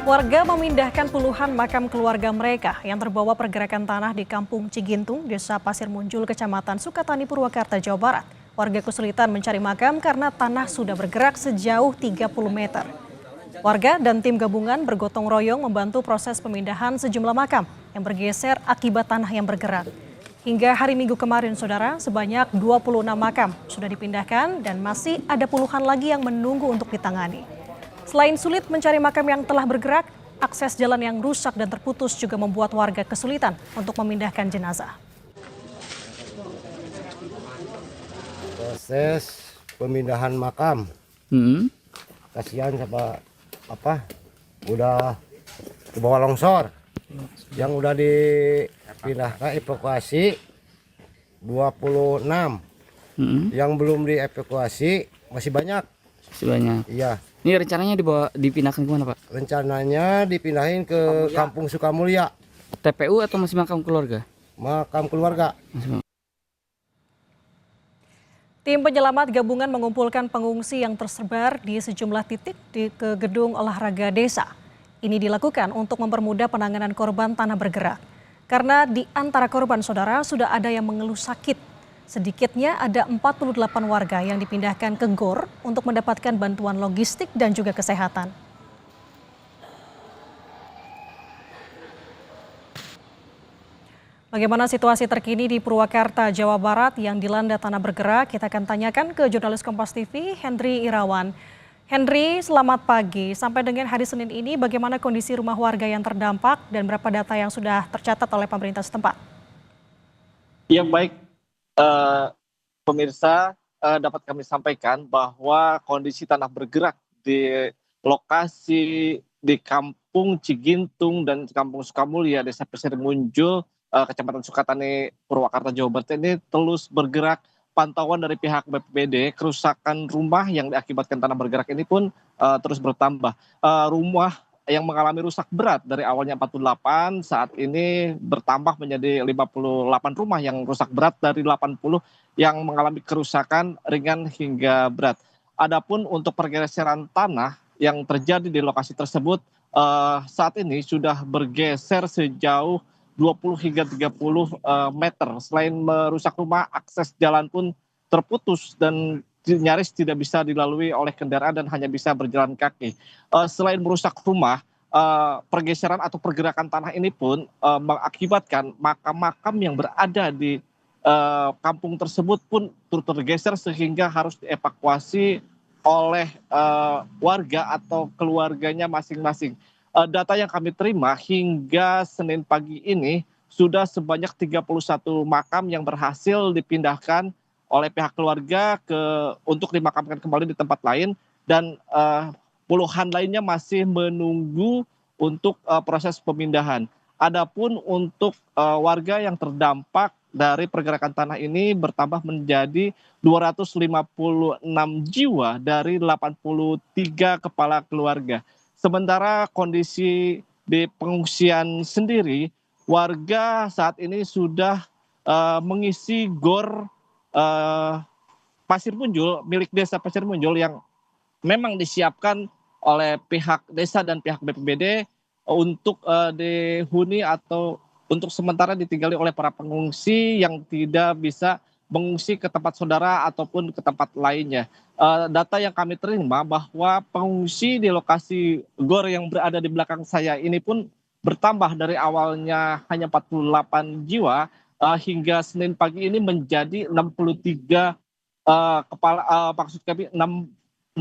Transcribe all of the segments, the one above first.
Warga memindahkan puluhan makam keluarga mereka yang terbawa pergerakan tanah di Kampung Cigintung, Desa Pasir Munjul, Kecamatan Sukatani, Purwakarta, Jawa Barat. Warga kesulitan mencari makam karena tanah sudah bergerak sejauh 30 meter. Warga dan tim gabungan bergotong royong membantu proses pemindahan sejumlah makam yang bergeser akibat tanah yang bergerak. Hingga hari Minggu kemarin, saudara, sebanyak 26 makam sudah dipindahkan dan masih ada puluhan lagi yang menunggu untuk ditangani. Selain sulit mencari makam yang telah bergerak, akses jalan yang rusak dan terputus juga membuat warga kesulitan untuk memindahkan jenazah. Proses pemindahan makam, kasihan sama udah ke bawah longsor, yang udah dipindahkan evakuasi 26, yang belum dievakuasi masih banyak. Iya. Ini rencananya dipindahkan kemana, Pak? Rencananya dipindahin ke Kampung Sukamulya. TPU atau masih makam keluarga? Makam keluarga. Tim penyelamat gabungan mengumpulkan pengungsi yang tersebar di sejumlah titik ke gedung olahraga desa. Ini dilakukan untuk mempermudah penanganan korban tanah bergerak. Karena di antara korban, saudara, sudah ada yang mengeluh sakit. Sedikitnya ada 48 warga yang dipindahkan ke GOR untuk mendapatkan bantuan logistik dan juga kesehatan. Bagaimana situasi terkini di Purwakarta, Jawa Barat yang dilanda tanah bergerak? Kita akan tanyakan ke jurnalis Kompas TV, Henry Irawan. Henry, selamat pagi. Sampai dengan hari Senin ini, bagaimana kondisi rumah warga yang terdampak dan berapa data yang sudah tercatat oleh pemerintah setempat? Ya, baik. Pemirsa, dapat kami sampaikan bahwa kondisi tanah bergerak di lokasi di Kampung Cigintung dan Kampung Sukamulya, Desa Pasir Munjul, Kecamatan Sukatani, Purwakarta, Jawa Barat ini terus bergerak. Pantauan dari pihak BPBD, kerusakan rumah yang diakibatkan tanah bergerak ini pun terus bertambah. Rumah yang mengalami rusak berat dari awalnya 48 saat ini bertambah menjadi 58 rumah yang rusak berat dari 80 yang mengalami kerusakan ringan hingga berat. Adapun untuk pergeseran tanah yang terjadi di lokasi tersebut saat ini sudah bergeser sejauh 20 hingga 30 meter. Selain merusak rumah, akses jalan pun terputus dan nyaris tidak bisa dilalui oleh kendaraan dan hanya bisa berjalan kaki. Selain merusak rumah, pergeseran atau pergerakan tanah ini pun mengakibatkan makam-makam yang berada di kampung tersebut pun turut tergeser sehingga harus dievakuasi oleh warga atau keluarganya masing-masing. Data yang kami terima hingga Senin pagi ini sudah sebanyak 31 makam yang berhasil dipindahkan oleh pihak keluarga untuk dimakamkan kembali di tempat lain dan puluhan lainnya masih menunggu untuk proses pemindahan. Adapun untuk warga yang terdampak dari pergerakan tanah ini bertambah menjadi 256 jiwa dari 83 kepala keluarga. Sementara kondisi di pengungsian sendiri, warga saat ini sudah mengisi GOR Pasir Munjul, milik Desa Pasir Munjul yang memang disiapkan oleh pihak desa dan pihak BPBD untuk dihuni atau untuk sementara ditinggali oleh para pengungsi yang tidak bisa mengungsi ke tempat saudara ataupun ke tempat lainnya. Data yang kami terima bahwa pengungsi di lokasi GOR yang berada di belakang saya ini pun bertambah dari awalnya hanya 48 jiwa hingga Senin pagi ini menjadi 63 maksud kami 68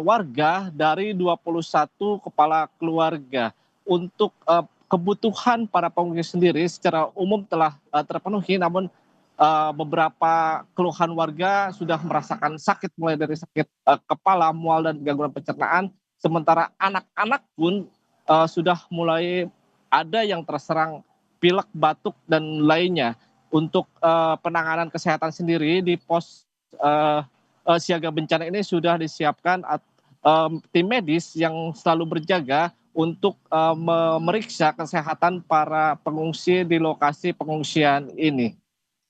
warga dari 21 kepala keluarga. Untuk kebutuhan para pengungsi sendiri secara umum telah terpenuhi, namun beberapa keluhan warga sudah merasakan sakit mulai dari sakit kepala, mual dan gangguan pencernaan, sementara anak-anak pun sudah mulai ada yang terserang pilek, batuk dan lainnya. Untuk penanganan kesehatan sendiri di pos siaga bencana ini sudah disiapkan tim medis yang selalu berjaga untuk memeriksa kesehatan para pengungsi di lokasi pengungsian ini.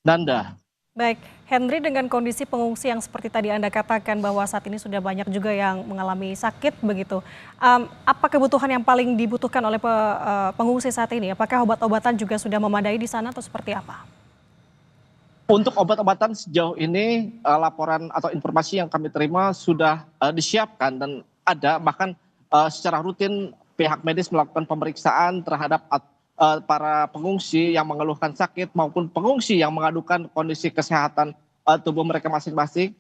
Nanda. Baik, Henry, dengan kondisi pengungsi yang seperti tadi Anda katakan bahwa saat ini sudah banyak juga yang mengalami sakit begitu. Apa kebutuhan yang paling dibutuhkan oleh pengungsi saat ini? Apakah obat-obatan juga sudah memadai di sana atau seperti apa? Untuk obat-obatan sejauh ini laporan atau informasi yang kami terima sudah disiapkan dan ada, bahkan secara rutin pihak medis melakukan pemeriksaan terhadap para pengungsi yang mengeluhkan sakit maupun pengungsi yang mengadukan kondisi kesehatan tubuh mereka masing-masing.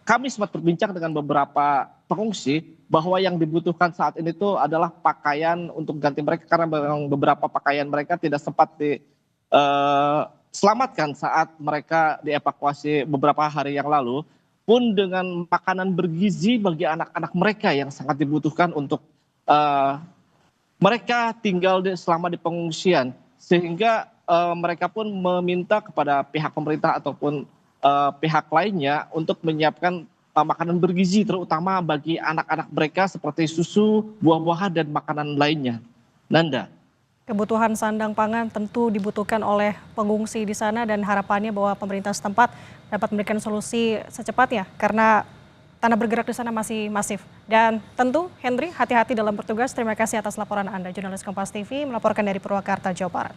Kami sempat berbincang dengan beberapa pengungsi bahwa yang dibutuhkan saat ini itu adalah pakaian untuk ganti mereka, karena memang beberapa pakaian mereka tidak sempat diselamatkan saat mereka dievakuasi beberapa hari yang lalu, pun dengan makanan bergizi bagi anak-anak mereka yang sangat dibutuhkan untuk mereka tinggal selama di pengungsian, sehingga mereka pun meminta kepada pihak pemerintah ataupun pihak lainnya untuk menyiapkan makanan bergizi, terutama bagi anak-anak mereka seperti susu, buah-buahan, dan makanan lainnya. Nanda. Kebutuhan sandang pangan tentu dibutuhkan oleh pengungsi di sana dan harapannya bahwa pemerintah setempat dapat memberikan solusi secepatnya karena tanah bergerak di sana masih masif. Dan tentu Henry, hati-hati dalam bertugas. Terima kasih atas laporan Anda. Jurnalis Kompas TV melaporkan dari Purwakarta, Jawa Barat.